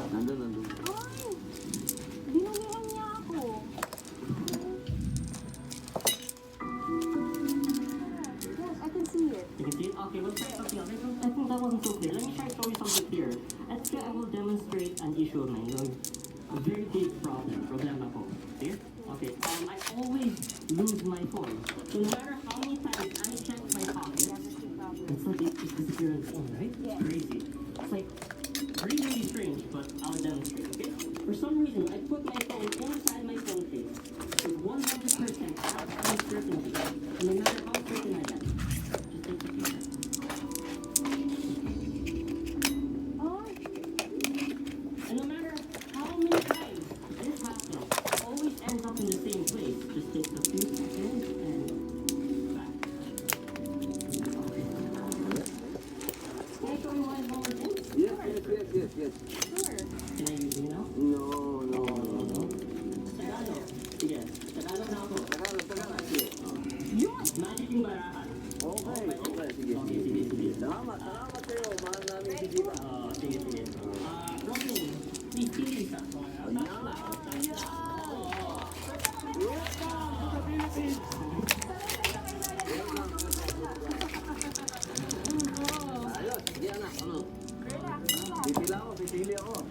Nandun. Ay! Binumihan niya ako. Yes, I can see it. You can see it? Okay, let's try something else. I think that wasn't so clear. Let me try to show you something here. Let's say I will demonstrate an issue of mine. A very big problem. Problema po. Okay? Okay. I always lose my phone. So no matter how many times I check my pocket, it's like it just disappears on its own, right? Yeah. Crazy. It's like really, really strange, but I'll demonstrate, okay? For some reason, I put my phone inside my phone case with 100% absolute certainty. And no matter how certain I get, just take a picture. And no matter how many times this happens, it always ends up in the same place. Just takes a few seconds and back. Can I show you one more thing? Yes. Sure. Can I use you now? No. Tagalog. Sige. Tagalog na ako. Tagalog. Sige. Yun! Magic yung barahan. Okay. Sige. Sige. Salamat sa'yo. Mahal namin si Diva. Sige. Robin, please pili isa. Ayos. Sige anak. Ano? Pipili ako.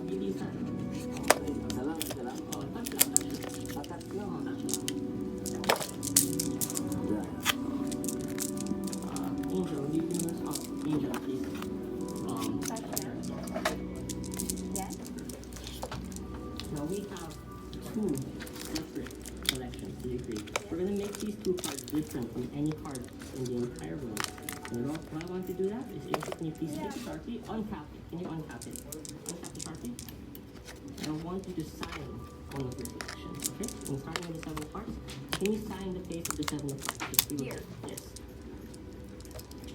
Pili isa. Isa lang. Touch lang. Atat lang. Angel, you can use Angel, please. Yes. Now we have two separate collections to degree. We're going to make these two cards different from any card in the entire world. And what I want to do that is, can you please take the Sharpie, uncap it. Can you uncap it? Uncap the Sharpie. And I want you to sign one of your selections, okay? And starting with the 7 of cards, can you sign the face of the 7 of cards? Just do it. Here. Yes.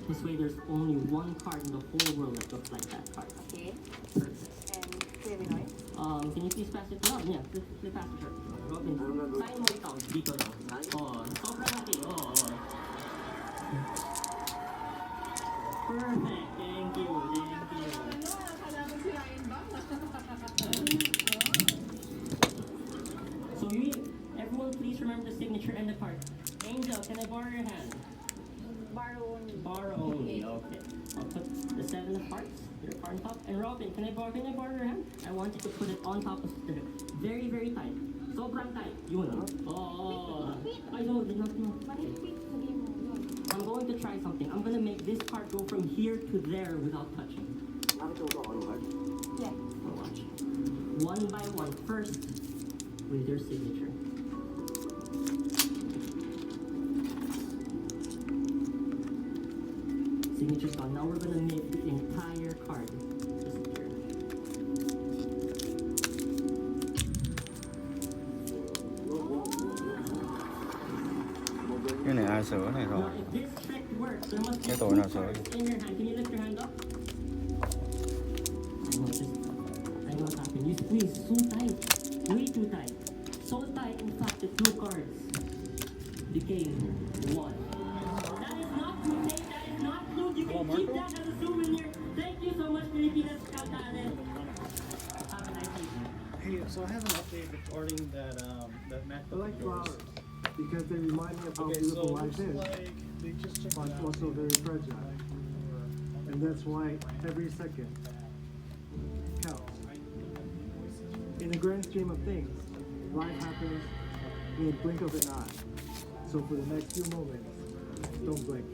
This way there's only one card in the whole world that looks like that card. Okay. Perfect. And clearly noise. Can you please pass it? No, yeah, please pass the shirt. Robin, sign mo ikaw, dito lang. Sobrang laki. Perfect. Thank you. So everyone please remember the signature and the card. Angel, can I borrow your hand? Borrow only. Borrow only, okay. I'll put the 7 of hearts, your card on top. And Robin, can I borrow your hand? I want you to put it on top of the very, very tight. Sobrang tight. Yun, I know, did not know. I'm going to try something. I'm going to make this card go from here to there without touching. Yeah. Watch. One by one. First, with your signature. Signature's gone. Now we're going to make the entire card disappear. Cái này ai sửa này rồi. Now, if this trick works, there must be Cái two tụi nào sửa. cards in your hand. Can you lift your hand up? I know what's happening. You squeeze so tight. Way too tight. So tight, in fact, the 2 cards became 1. That is not too tight. That is not blue. You can keep that as a souvenir. Thank you so much, Filipinas. Have a nice evening. Hey, so I have an update regarding that MacBook. I like flowers because they remind me of how Okay, beautiful so it life looks is, like they just checked but it out. also very fragile. And that's why every second counts. In the grand scheme of things, life happens in the blink of an eye. So for the next few moments, don't blink.